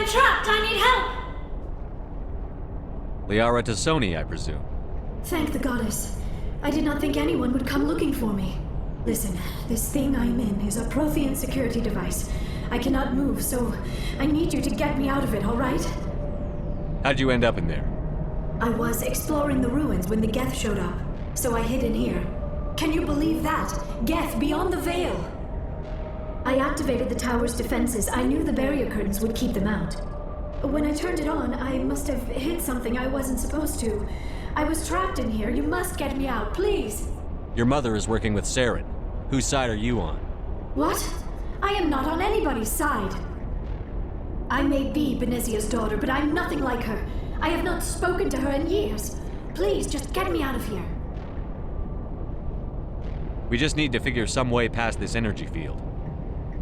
I'm trapped! I need help! Liara T'Soni, I presume. Thank the goddess. I did not think anyone would come looking for me. Listen, this thing I'm in is a Prothean security device. I cannot move, so I need you to get me out of it, alright? How'd you end up in there? I was exploring the ruins when the Geth showed up, so I hid in here. Can you believe that? Geth, beyond the veil! I activated the tower's defenses. I knew the barrier curtains would keep them out. When I turned it on, I must have hit something I wasn't supposed to. I was trapped in here. You must get me out, please! Your mother is working with Saren. Whose side are you on? What? I am not on anybody's side. I may be Benezia's daughter, but I'm nothing like her. I have not spoken to her in years. Please, just get me out of here. We just need to figure some way past this energy field.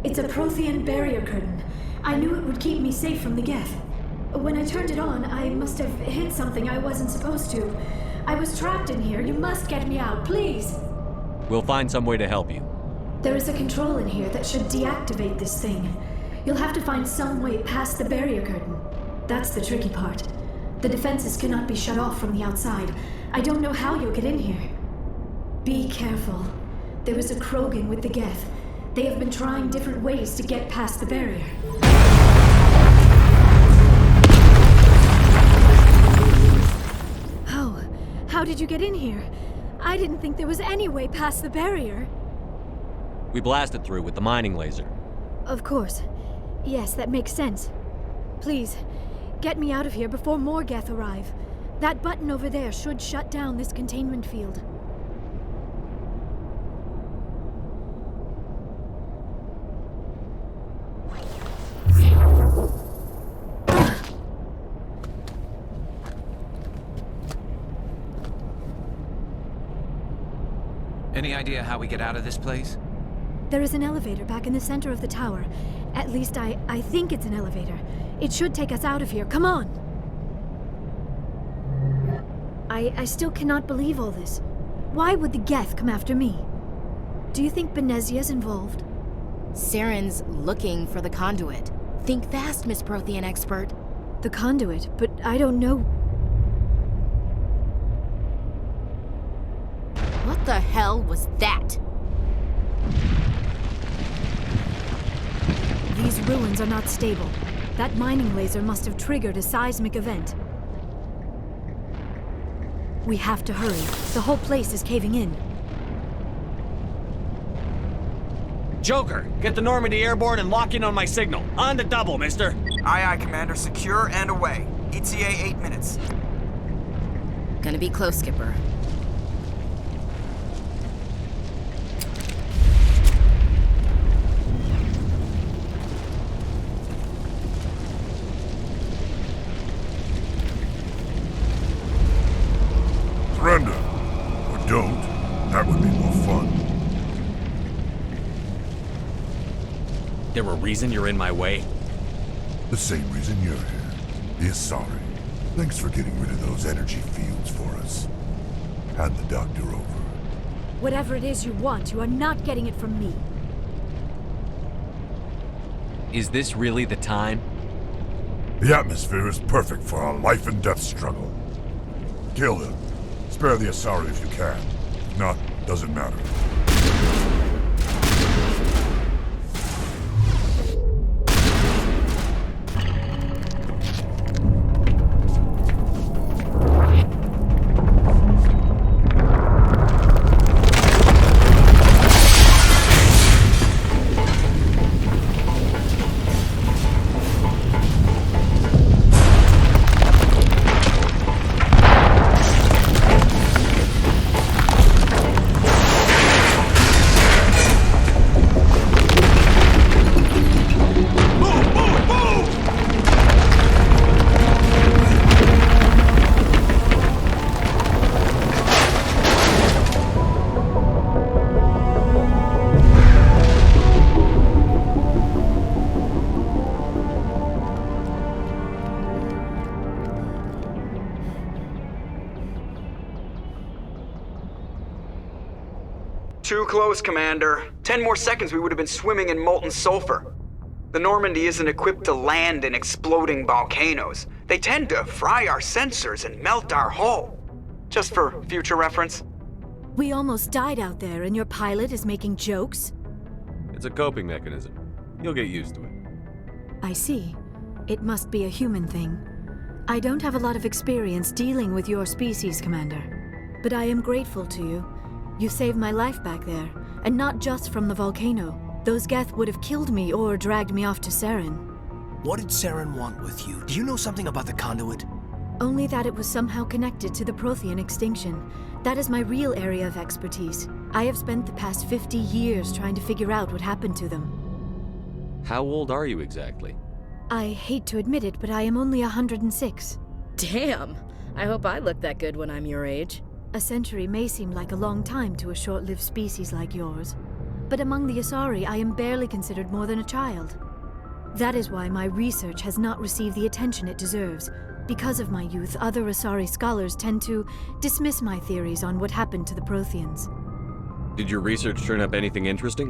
It's a Prothean barrier curtain. I knew it would keep me safe from the Geth. When I turned it on, I must have hit something I wasn't supposed to. I was trapped in here. You must get me out, please. We'll find some way to help you. There is a control in here that should deactivate this thing. You'll have to find some way past the barrier curtain. That's the tricky part. The defenses cannot be shut off from the outside. I don't know how you'll get in here. Be careful. There is a Krogan with the Geth. They have been trying different ways to get past the barrier. How did you get in here? I didn't think there was any way past the barrier. We blasted through with the mining laser. Of course. Yes, that makes sense. Please, get me out of here before more Geth arrive. That button over there should shut down this containment field. Any idea how we get out of this place? There is an elevator back in the center of the tower. At least I think it's an elevator. It should take us out of here. Come on! I still cannot believe all this. Why would the Geth come after me? Do you think Benezia's involved? Saren's looking for the conduit. Think fast, Miss Prothean expert. The conduit? But I don't know... What the hell was that? These ruins are not stable. That mining laser must have triggered a seismic event. We have to hurry. The whole place is caving in. Joker, get the Normandy airborne and lock in on my signal. On the double, mister. Aye, aye, Commander. Secure and away. ETA 8 minutes. Gonna be close, Skipper. Surrender. Or don't. That would be more fun. There a reason you're in my way? The same reason you're here. The Asari. Thanks for getting rid of those energy fields for us. Hand the doctor over. Whatever it is you want, you are not getting it from me. Is this really the time? The atmosphere is perfect for a life and death struggle. Kill him. Spare the Asari if you can. If not, doesn't matter. Too close, Commander. 10 more seconds we would have been swimming in molten sulfur. The Normandy isn't equipped to land in exploding volcanoes. They tend to fry our sensors and melt our hull. Just for future reference. We almost died out there, and your pilot is making jokes? It's a coping mechanism. You'll get used to it. I see. It must be a human thing. I don't have a lot of experience dealing with your species, Commander. But I am grateful to you. You saved my life back there, and not just from the volcano. Those Geth would have killed me or dragged me off to Saren. What did Saren want with you? Do you know something about the conduit? Only that it was somehow connected to the Prothean extinction. That is my real area of expertise. I have spent the past 50 years trying to figure out what happened to them. How old are you exactly? I hate to admit it, but I am only 106. Damn! I hope I look that good when I'm your age. A century may seem like a long time to a short-lived species like yours. But among the Asari, I am barely considered more than a child. That is why my research has not received the attention it deserves. Because of my youth, other Asari scholars tend to dismiss my theories on what happened to the Protheans. Did your research turn up anything interesting?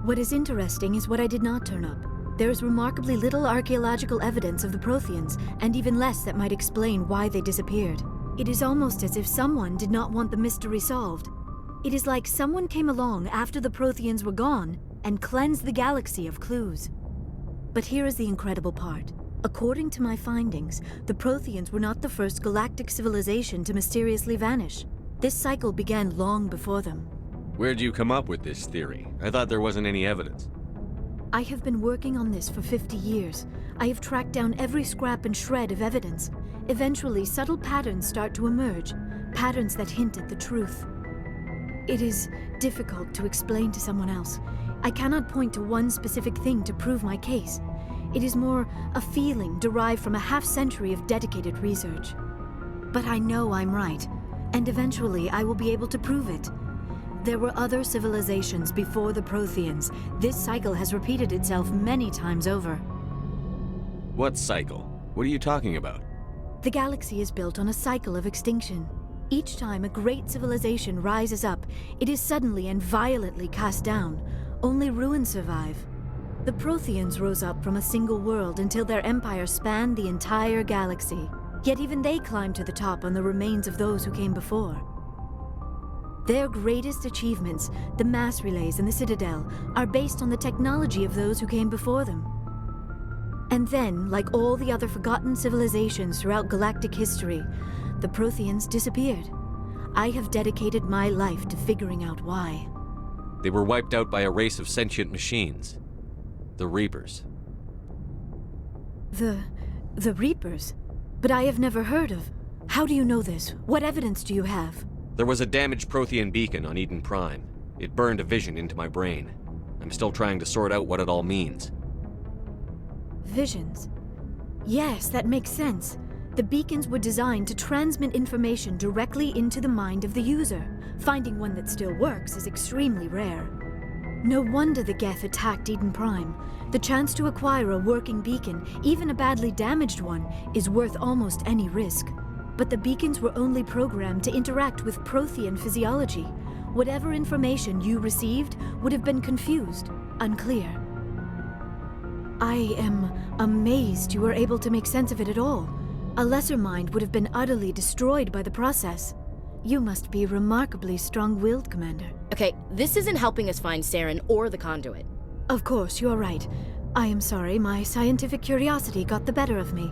What is interesting is what I did not turn up. There is remarkably little archaeological evidence of the Protheans, and even less that might explain why they disappeared. It is almost as if someone did not want the mystery solved. It is like someone came along after the Protheans were gone and cleansed the galaxy of clues. But here is the incredible part. According to my findings, the Protheans were not the first galactic civilization to mysteriously vanish. This cycle began long before them. Where'd you come up with this theory? I thought there wasn't any evidence. I have been working on this for 50 years. I have tracked down every scrap and shred of evidence. Eventually, subtle patterns start to emerge, patterns that hint at the truth. It is difficult to explain to someone else. I cannot point to one specific thing to prove my case. It is more a feeling derived from a half-century of dedicated research. But I know I'm right, and eventually I will be able to prove it. There were other civilizations before the Protheans. This cycle has repeated itself many times over. What cycle? What are you talking about? The galaxy is built on a cycle of extinction. Each time a great civilization rises up, it is suddenly and violently cast down. Only ruins survive. The Protheans rose up from a single world until their empire spanned the entire galaxy. Yet even they climbed to the top on the remains of those who came before. Their greatest achievements, the mass relays and the Citadel, are based on the technology of those who came before them. And then, like all the other forgotten civilizations throughout galactic history, the Protheans disappeared. I have dedicated my life to figuring out why. They were wiped out by a race of sentient machines. The Reapers. The Reapers? But I have never heard of. How do you know this? What evidence do you have? There was a damaged Prothean beacon on Eden Prime. It burned a vision into my brain. I'm still trying to sort out what it all means. Visions? Yes, that makes sense. The beacons were designed to transmit information directly into the mind of the user. Finding one that still works is extremely rare. No wonder the Geth attacked Eden Prime. The chance to acquire a working beacon, even a badly damaged one, is worth almost any risk. But the beacons were only programmed to interact with Prothean physiology. Whatever information you received would have been confused, unclear. I am amazed you were able to make sense of it at all. A lesser mind would have been utterly destroyed by the process. You must be remarkably strong-willed, Commander. Okay, this isn't helping us find Saren or the conduit. Of course, you are right. I am sorry, my scientific curiosity got the better of me.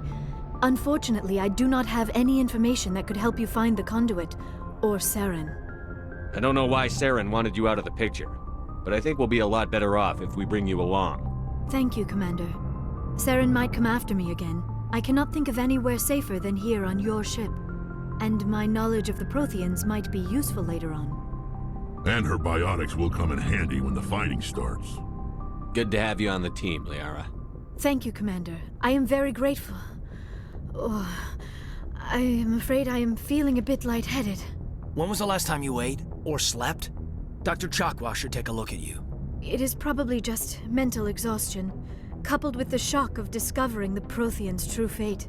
Unfortunately, I do not have any information that could help you find the conduit, or Saren. I don't know why Saren wanted you out of the picture, but I think we'll be a lot better off if we bring you along. Thank you, Commander. Saren might come after me again. I cannot think of anywhere safer than here on your ship. And my knowledge of the Protheans might be useful later on. And her biotics will come in handy when the fighting starts. Good to have you on the team, Liara. Thank you, Commander. I am very grateful. Oh, I am afraid I am feeling a bit lightheaded. When was the last time you ate? Or slept? Dr. Chakwa should take a look at you. It is probably just mental exhaustion, coupled with the shock of discovering the Protheans' true fate.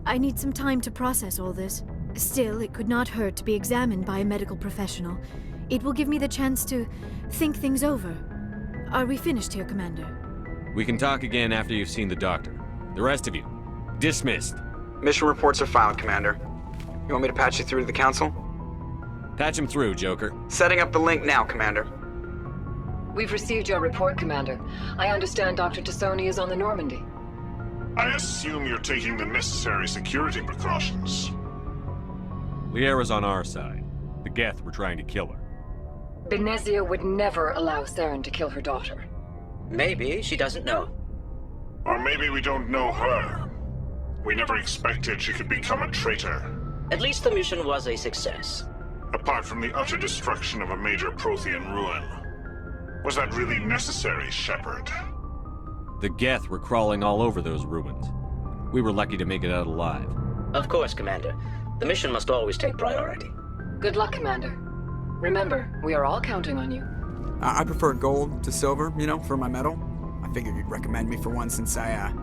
I need some time to process all this. Still, it could not hurt to be examined by a medical professional. It will give me the chance to think things over. Are we finished here, Commander? We can talk again after you've seen the doctor. The rest of you, dismissed. Mission reports are filed, Commander. You want me to patch you through to the Council? Patch him through, Joker. Setting up the link now, Commander. We've received your report, Commander. I understand Dr. T'Soni is on the Normandy. I assume you're taking the necessary security precautions. Liara's on our side. The Geth were trying to kill her. Benezia would never allow Saren to kill her daughter. Maybe she doesn't know. Or maybe we don't know her. We never expected she could become a traitor. At least the mission was a success. Apart from the utter destruction of a major Prothean ruin. Was that really necessary, Shepard? The Geth were crawling all over those ruins. We were lucky to make it out alive. Of course, Commander. The mission must always take priority. Good luck, Commander. Remember, we are all counting on you. I prefer gold to silver, you know, for my medal. I figured you'd recommend me for one since I,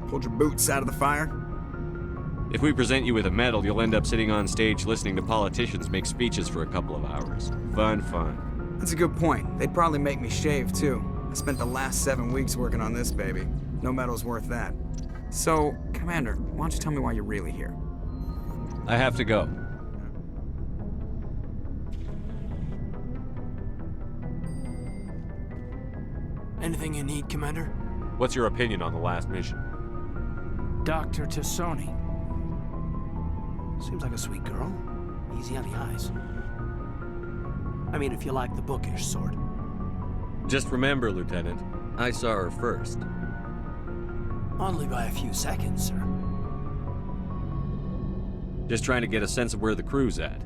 pulled your boots out of the fire. If we present you with a medal, you'll end up sitting on stage listening to politicians make speeches for a couple of hours. Fun. That's a good point. They'd probably make me shave, too. I spent the last 7 weeks working on this baby. No medal's worth that. So, Commander, why don't you tell me why you're really here? I have to go. Anything you need, Commander? What's your opinion on the last mission? Dr. T'Soni. Seems like a sweet girl. Easy on the eyes. I mean, if you like the bookish sort. Just remember, Lieutenant, I saw her first. Only by a few seconds, sir. Just trying to get a sense of where the crew's at.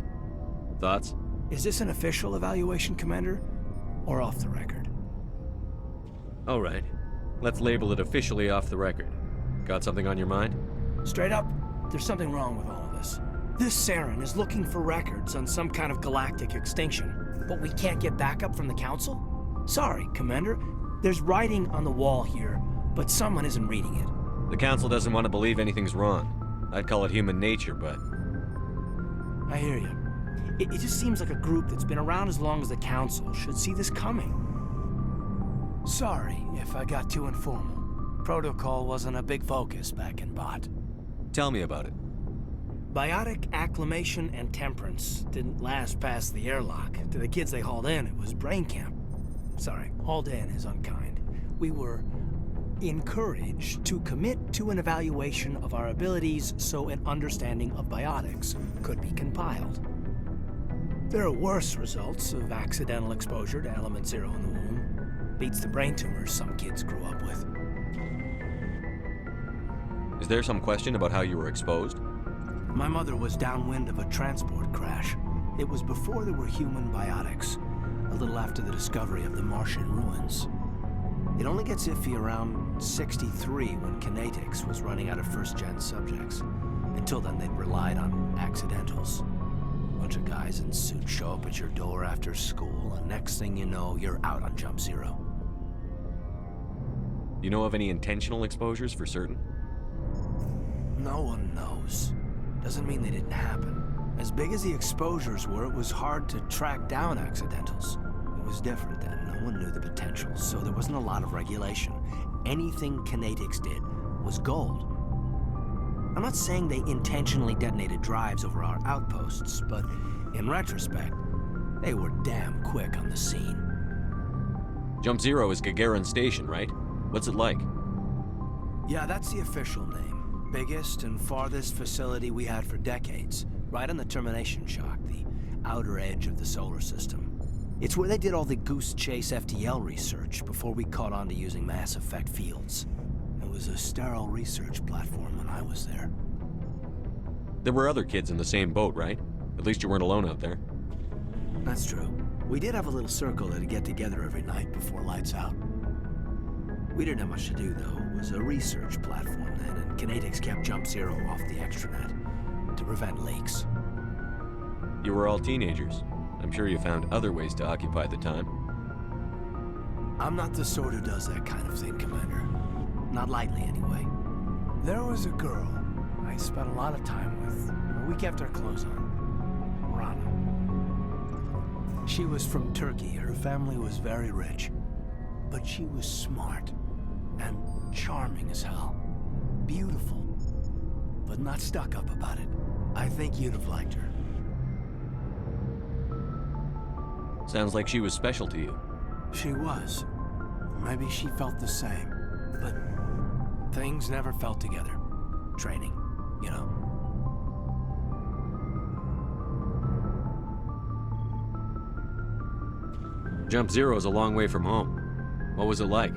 Thoughts? Is this an official evaluation, Commander? Or off the record? All right. Let's label it officially off the record. Got something on your mind? Straight up, there's something wrong with all of this. This Saren is looking for records on some kind of galactic extinction, but we can't get backup from the Council? Sorry, Commander. There's writing on the wall here, but someone isn't reading it. The Council doesn't want to believe anything's wrong. I'd call it human nature, but... I hear you. It just seems like a group that's been around as long as the Council should see this coming. Sorry if I got too informal. Protocol wasn't a big focus back in Bot. Tell me about it. Biotic acclimation and temperance didn't last past the airlock. To the kids they hauled in, it was brain camp. Sorry, hauled in is unkind. We were encouraged to commit to an evaluation of our abilities so an understanding of biotics could be compiled. There are worse results of accidental exposure to element 0 in the womb. Beats the brain tumors some kids grew up with. Is there some question about how you were exposed? My mother was downwind of a transport crash. It was before there were human biotics, a little after the discovery of the Martian ruins. It only gets iffy around 63 when Kinetics was running out of first-gen subjects. Until then, they'd relied on accidentals. A bunch of guys in suits show up at your door after school, and next thing you know, you're out on Jump Zero. You know of any intentional exposures for certain? No one knows. Doesn't mean they didn't happen. As big as the exposures were, it was hard to track down accidentals. It was different then. No one knew the potential, so there wasn't a lot of regulation. Anything Kinetics did was gold. I'm not saying they intentionally detonated drives over our outposts, but in retrospect, they were damn quick on the scene. Jump Zero is Gagarin Station, right? What's it like? Yeah, that's the official name. Biggest and farthest facility we had for decades. Right on the termination shock, the outer edge of the solar system. It's where they did all the Goose Chase FTL research before we caught on to using mass effect fields. It was a sterile research platform when I was there. There were other kids in the same boat, right? At least you weren't alone out there. That's true. We did have a little circle that'd get together every night before lights out. We didn't have much to do, though. It was a research platform then, and Kinetics kept Jump Zero off the extranet to prevent leaks. You were all teenagers. I'm sure you found other ways to occupy the time. I'm not the sort who does that kind of thing, Commander. Not lightly, anyway. There was a girl I spent a lot of time with when we kept our clothes on. Rana. She was from Turkey. Her family was very rich. But she was smart. and charming as hell. Beautiful, but not stuck up about it. I think you'd have liked her. Sounds like she was special to you. She was. Maybe she felt the same. But things never felt together. Training, you know. Jump Zero's a long way from home. What was it like?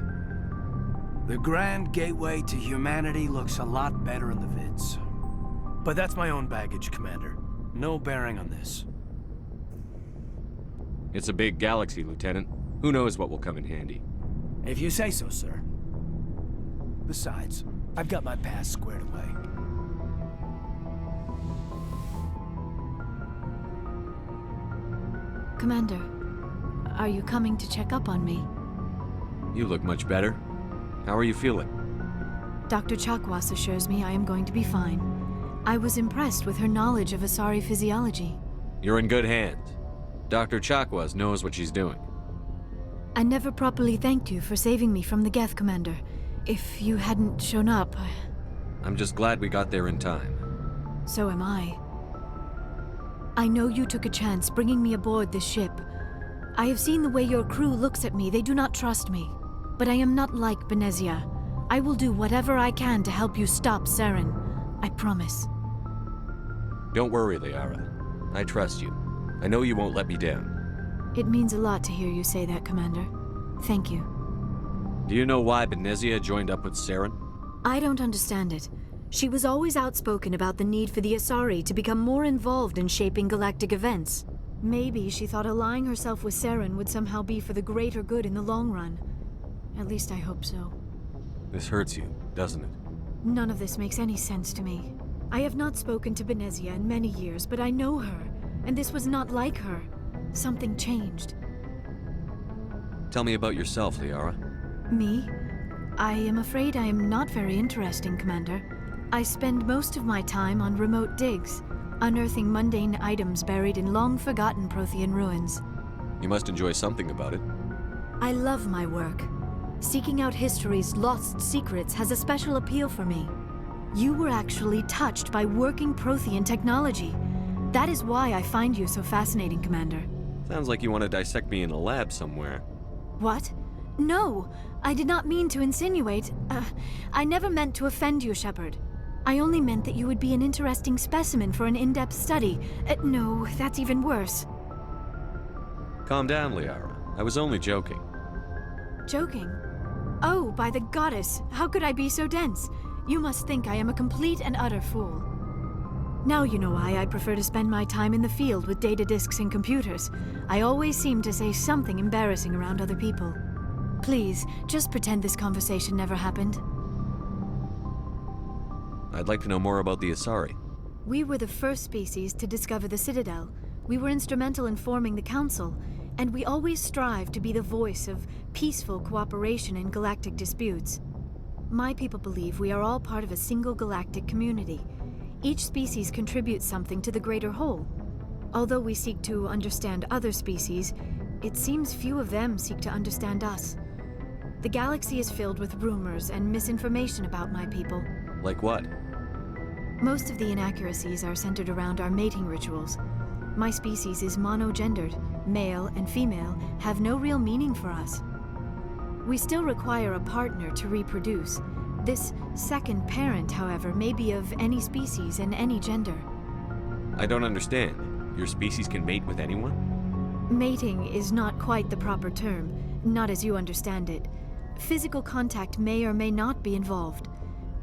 The grand gateway to humanity looks a lot better in the vids. But that's my own baggage, Commander. No bearing on this. It's a big galaxy, Lieutenant. Who knows what will come in handy? If you say so, sir. Besides, I've got my past squared away. Commander, are you coming to check up on me? You look much better. How are you feeling? Dr. Chakwas assures me I am going to be fine. I was impressed with her knowledge of Asari physiology. You're in good hands. Dr. Chakwas knows what she's doing. I never properly thanked you for saving me from the Geth, Commander. If you hadn't shown up, I'm just glad we got there in time. So am I. I know you took a chance bringing me aboard this ship. I have seen the way your crew looks at me. They do not trust me. But I am not like Benezia. I will do whatever I can to help you stop Saren. I promise. Don't worry, Liara. I trust you. I know you won't let me down. It means a lot to hear you say that, Commander. Thank you. Do you know why Benezia joined up with Saren? I don't understand it. She was always outspoken about the need for the Asari to become more involved in shaping galactic events. Maybe she thought allying herself with Saren would somehow be for the greater good in the long run. At least I hope so. This hurts you, doesn't it? None of this makes any sense to me. I have not spoken to Benezia in many years, but I know her, and this was not like her. Something changed. Tell me about yourself, Liara. Me? I am afraid I am not very interesting, Commander. I spend most of my time on remote digs, unearthing mundane items buried in long-forgotten Prothean ruins. You must enjoy something about it. I love my work. Seeking out history's lost secrets has a special appeal for me. You were actually touched by working Prothean technology. That is why I find you so fascinating, Commander. Sounds like you want to dissect me in a lab somewhere. What? No, I did not mean to insinuate. I never meant to offend you, Shepard. I only meant that you would be an interesting specimen for an in-depth study. No, that's even worse. Calm down, Liara. I was only joking. Joking? Oh, by the goddess, how could I be so dense? You must think I am a complete and utter fool. Now you know why I prefer to spend my time in the field with data disks and computers. I always seem to say something embarrassing around other people. Please, just pretend this conversation never happened. I'd like to know more about the Asari. We were the first species to discover the Citadel. We were instrumental in forming the Council, and we always strive to be the voice of peaceful cooperation in galactic disputes. My people believe we are all part of a single galactic community. Each species contributes something to the greater whole. Although we seek to understand other species, it seems few of them seek to understand us. The galaxy is filled with rumors and misinformation about my people. Like what? Most of the inaccuracies are centered around our mating rituals. My species is monogendered. Male and female have no real meaning for us. We still require a partner to reproduce. This second parent, however, may be of any species and any gender. I don't understand. Your species can mate with anyone? Mating is not quite the proper term, not as you understand it. Physical contact may or may not be involved,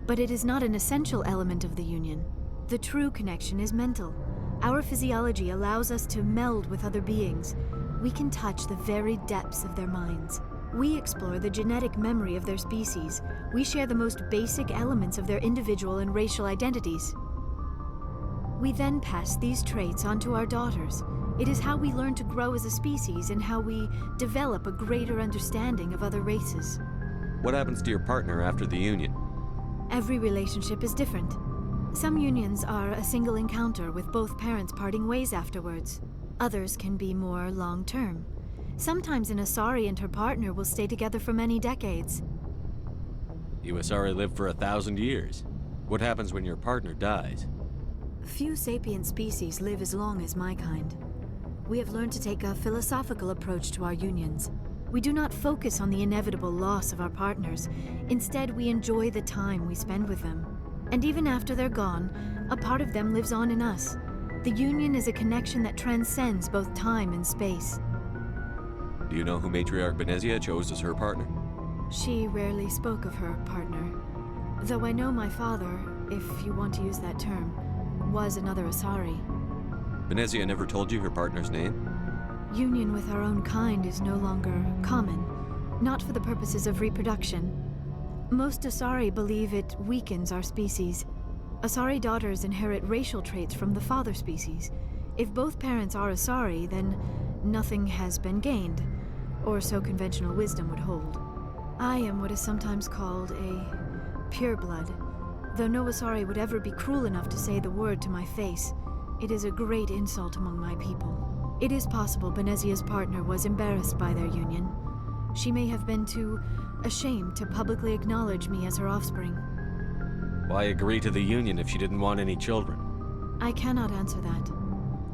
but it is not an essential element of the union. The true connection is mental. Our physiology allows us to meld with other beings. We can touch the very depths of their minds. We explore the genetic memory of their species. We share the most basic elements of their individual and racial identities. We then pass these traits on to our daughters. It is how we learn to grow as a species and how we develop a greater understanding of other races. What happens to your partner after the union? Every relationship is different. Some unions are a single encounter with both parents parting ways afterwards. Others can be more long-term. Sometimes an Asari and her partner will stay together for many decades. You Asari live for 1,000 years. What happens when your partner dies? Few sapient species live as long as my kind. We have learned to take a philosophical approach to our unions. We do not focus on the inevitable loss of our partners. Instead, we enjoy the time we spend with them. And even after they're gone, a part of them lives on in us. The union is a connection that transcends both time and space. Do you know who Matriarch Benezia chose as her partner? She rarely spoke of her partner. Though I know my father, if you want to use that term, was another Asari. Benezia never told you her partner's name? Union with our own kind is no longer common, not for the purposes of reproduction. Most Asari believe it weakens our species. Asari daughters inherit racial traits from the father species. If both parents are Asari, then nothing has been gained, or so conventional wisdom would hold. I am what is sometimes called a pureblood. Though no Asari would ever be cruel enough to say the word to my face, it is a great insult among my people. It is possible Benezia's partner was embarrassed by their union. She may have been too ashamed to publicly acknowledge me as her offspring. Why agree to the union if she didn't want any children? I cannot answer that.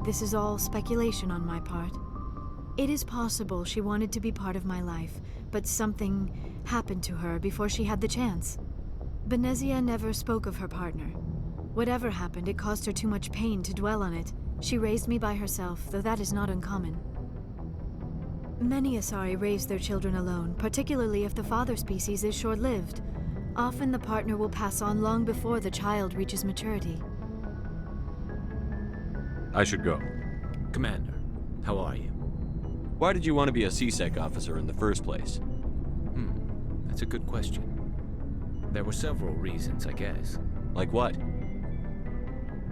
This is all speculation on my part. It is possible she wanted to be part of my life, but something happened to her before she had the chance. Benezia never spoke of her partner. Whatever happened, it caused her too much pain to dwell on it. She raised me by herself, though that is not uncommon. Many Asari raise their children alone, particularly if the father species is short-lived. Often the partner will pass on long before the child reaches maturity. I should go. Commander, how are you? Why did you want to be a CSEC officer in the first place? That's a good question. There were several reasons, I guess. Like what?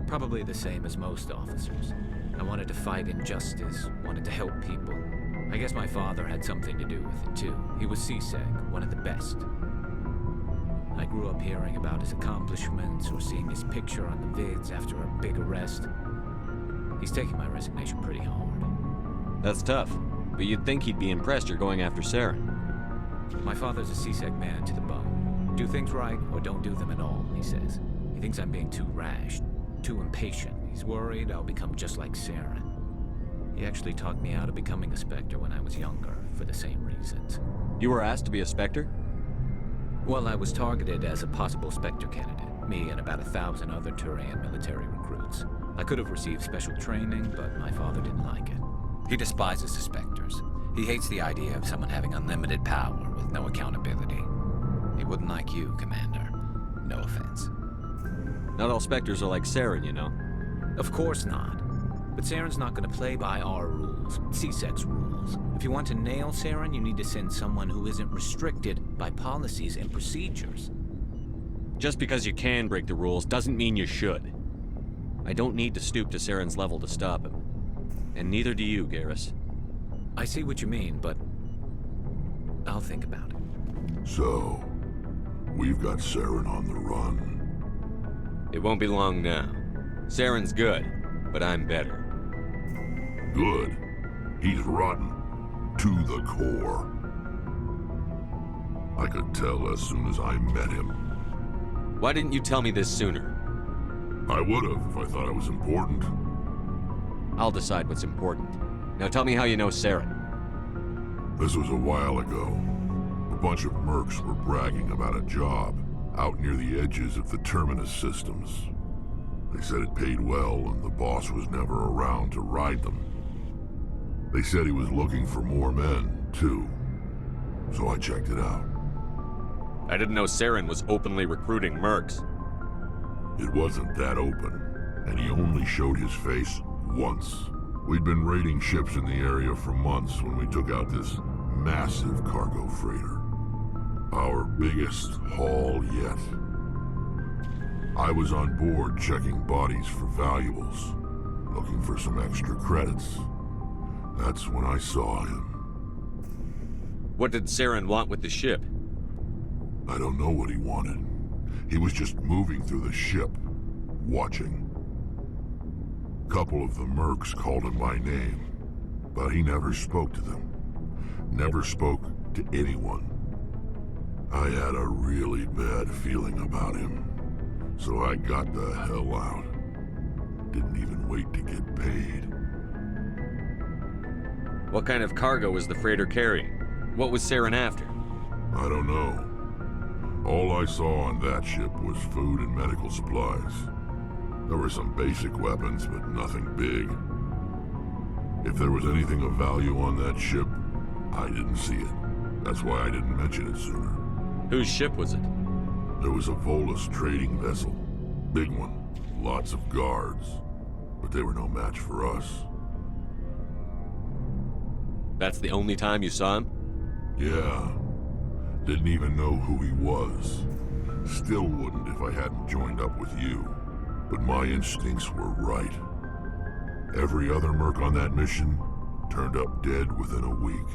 Probably the same as most officers. I wanted to fight injustice, wanted to help people. I guess my father had something to do with it too. He was CSEC, one of the best. I grew up hearing about his accomplishments or seeing his picture on the vids after a big arrest. He's taking my resignation pretty hard. That's tough, but you'd think he'd be impressed you're going after Saren. My father's a CSEC man to the bone. Do things right or don't do them at all, he says. He thinks I'm being too rash, too impatient. He's worried I'll become just like Saren. He actually talked me out of becoming a Spectre when I was younger, for the same reasons. You were asked to be a Spectre? Well, I was targeted as a possible Spectre candidate, me and about 1,000 other Turian military recruits. I could have received special training, but my father didn't like it. He despises the Spectres. He hates the idea of someone having unlimited power with no accountability. He wouldn't like you, Commander. No offense. Not all Spectres are like Saren, you know. Of course not. But Saren's not going to play by our rules, CSEC's rules. If you want to nail Saren, you need to send someone who isn't restricted by policies and procedures. Just because you can break the rules doesn't mean you should. I don't need to stoop to Saren's level to stop him. And neither do you, Garrus. I see what you mean, but I'll think about it. So, we've got Saren on the run. It won't be long now. Saren's good, but I'm better. Good. He's rotten. To the core. I could tell as soon as I met him. Why didn't you tell me this sooner? I would have if I thought it was important. I'll decide what's important. Now tell me how you know Saren. This was a while ago. A bunch of mercs were bragging about a job out near the edges of the Terminus systems. They said it paid well and the boss was never around to ride them. They said he was looking for more men, too. So I checked it out. I didn't know Saren was openly recruiting mercs. It wasn't that open, and he only showed his face once. We'd been raiding ships in the area for months when we took out this massive cargo freighter. Our biggest haul yet. I was on board checking bodies for valuables, looking for some extra credits. That's when I saw him. What did Saren want with the ship? I don't know what he wanted. He was just moving through the ship, watching. A couple of the mercs called him by name, but he never spoke to them. Never spoke to anyone. I had a really bad feeling about him, so I got the hell out. Didn't even wait to get paid. What kind of cargo was the freighter carrying? What was Saren after? I don't know. All I saw on that ship was food and medical supplies. There were some basic weapons, but nothing big. If there was anything of value on that ship, I didn't see it. That's why I didn't mention it sooner. Whose ship was it? There was a Volus trading vessel. Big one. Lots of guards. But they were no match for us. That's the only time you saw him? Yeah. Didn't even know who he was. Still wouldn't if I hadn't joined up with you. But my instincts were right. Every other merc on that mission turned up dead within a week.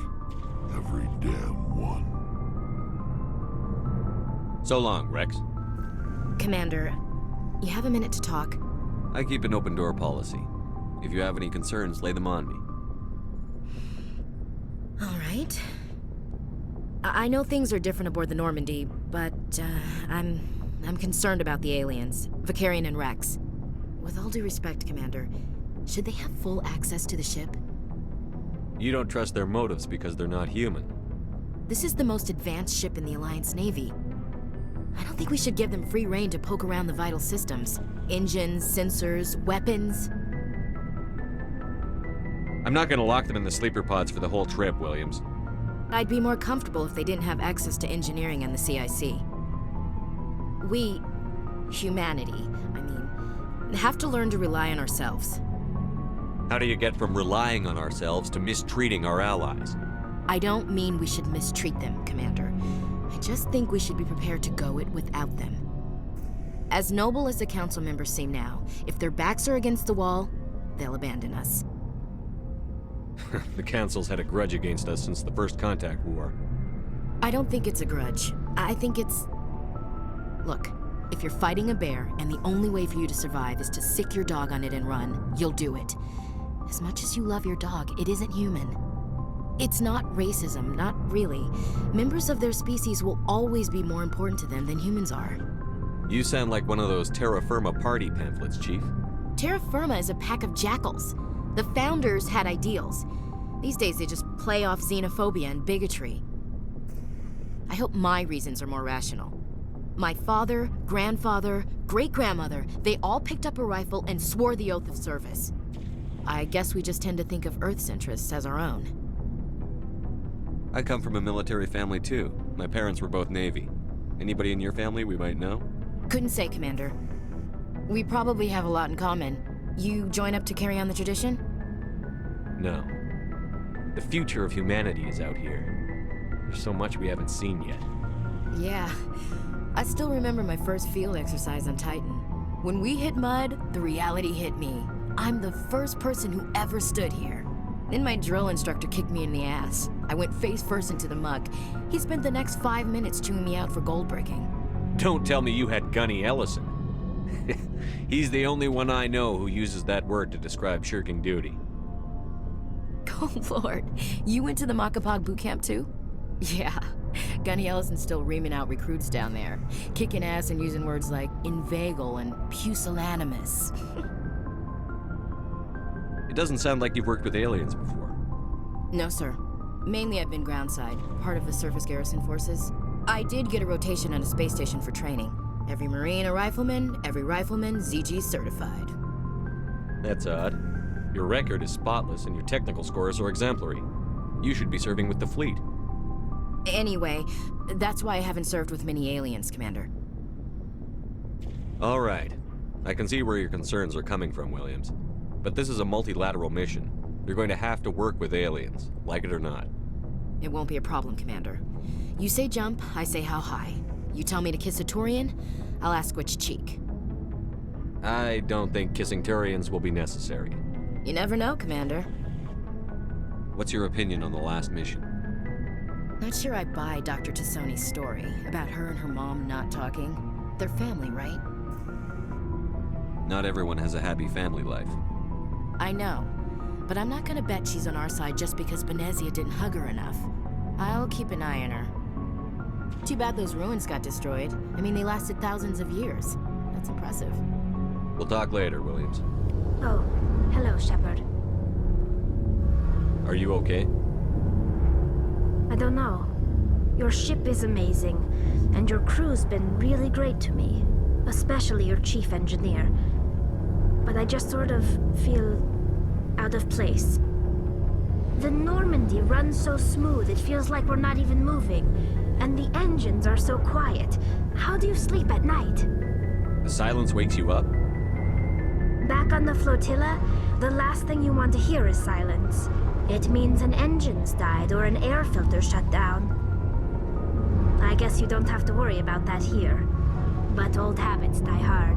Every damn one. So long, Rex. Commander, you have a minute to talk? I keep an open door policy. If you have any concerns, lay them on me. All right. I know things are different aboard the Normandy, but I'm concerned about the aliens, Vicarian and Rex. With all due respect, Commander, should they have full access to the ship? You don't trust their motives because they're not human. This is the most advanced ship in the Alliance Navy. I don't think we should give them free rein to poke around the vital systems. Engines, sensors, weapons. I'm not gonna lock them in the sleeper pods for the whole trip, Williams. I'd be more comfortable if they didn't have access to engineering and the CIC. We, humanity, have to learn to rely on ourselves. How do you get from relying on ourselves to mistreating our allies? I don't mean we should mistreat them, Commander. I just think we should be prepared to go it without them. As noble as the Council members seem now, if their backs are against the wall, they'll abandon us. The Council's had a grudge against us since the First Contact War. I don't think it's a grudge. I think it's... Look, if you're fighting a bear and the only way for you to survive is to sick your dog on it and run, you'll do it. As much as you love your dog, it isn't human. It's not racism, not really. Members of their species will always be more important to them than humans are. You sound like one of those Terra Firma party pamphlets, Chief. Terra Firma is a pack of jackals. The founders had ideals. These days they just play off xenophobia and bigotry. I hope my reasons are more rational. My father, grandfather, great-grandmother, they all picked up a rifle and swore the oath of service. I guess we just tend to think of Earth's interests as our own. I come from a military family too. My parents were both Navy. Anybody in your family we might know? Couldn't say, Commander. We probably have a lot in common. You join up to carry on the tradition? No. The future of humanity is out here. There's so much we haven't seen yet. Yeah. I still remember my first field exercise on Titan. When we hit mud, the reality hit me. I'm the first person who ever stood here. Then my drill instructor kicked me in the ass. I went face first into the muck. He spent the next 5 minutes chewing me out for gold breaking. Don't tell me you had Gunny Ellison. He's the only one I know who uses that word to describe shirking duty. Oh Lord, you went to the Makapog boot camp too? Yeah, Gunny Ellison's still reaming out recruits down there, kicking ass and using words like inveigle and pusillanimous. It doesn't sound like you've worked with aliens before. No, sir. Mainly I've been groundside, part of the surface garrison forces. I did get a rotation on a space station for training. Every Marine a rifleman, every rifleman ZG certified. That's odd. Your record is spotless and your technical scores are exemplary. You should be serving with the fleet. Anyway, that's why I haven't served with many aliens, Commander. All right. I can see where your concerns are coming from, Williams. But this is a multilateral mission. You're going to have to work with aliens, like it or not. It won't be a problem, Commander. You say jump, I say how high. You tell me to kiss a Turian, I'll ask which cheek. I don't think kissing Turians will be necessary. You never know, Commander. What's your opinion on the last mission? Not sure I buy Dr. T'Soni's story about her and her mom not talking. They're family, right? Not everyone has a happy family life. I know, but I'm not gonna bet she's on our side just because Benezia didn't hug her enough. I'll keep an eye on her. Too bad those ruins got destroyed. I mean, they lasted thousands of years. That's impressive. We'll talk later, Williams. Oh, hello, Shepard. Are you okay? I don't know. Your ship is amazing, and your crew's been really great to me. Especially your chief engineer. But I just sort of feel out of place. The Normandy runs so smooth, it feels like we're not even moving. And the engines are so quiet. How do you sleep at night? The silence wakes you up? Back on the flotilla, the last thing you want to hear is silence. It means an engine's died or an air filter shut down. I guess you don't have to worry about that here. But old habits die hard.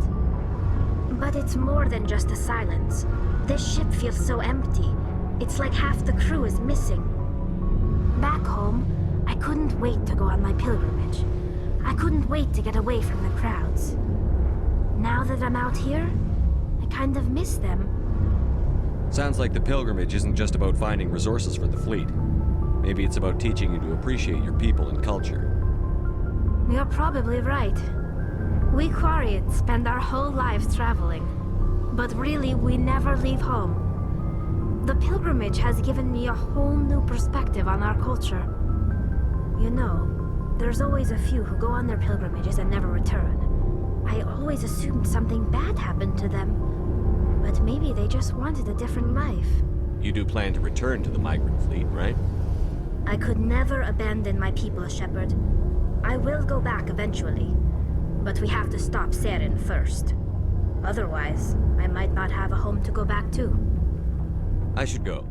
But it's more than just the silence. This ship feels so empty. It's like half the crew is missing. Back home, I couldn't wait to go on my pilgrimage. I couldn't wait to get away from the crowds. Now that I'm out here, I kind of miss them. Sounds like the pilgrimage isn't just about finding resources for the fleet. Maybe it's about teaching you to appreciate your people and culture. You're probably right. We Quarians spend our whole lives traveling. But really, we never leave home. The pilgrimage has given me a whole new perspective on our culture. You know, there's always a few who go on their pilgrimages and never return. I always assumed something bad happened to them. But maybe they just wanted a different life. You do plan to return to the migrant fleet, right? I could never abandon my people, Shepard. I will go back eventually. But we have to stop Saren first. Otherwise, I might not have a home to go back to. I should go.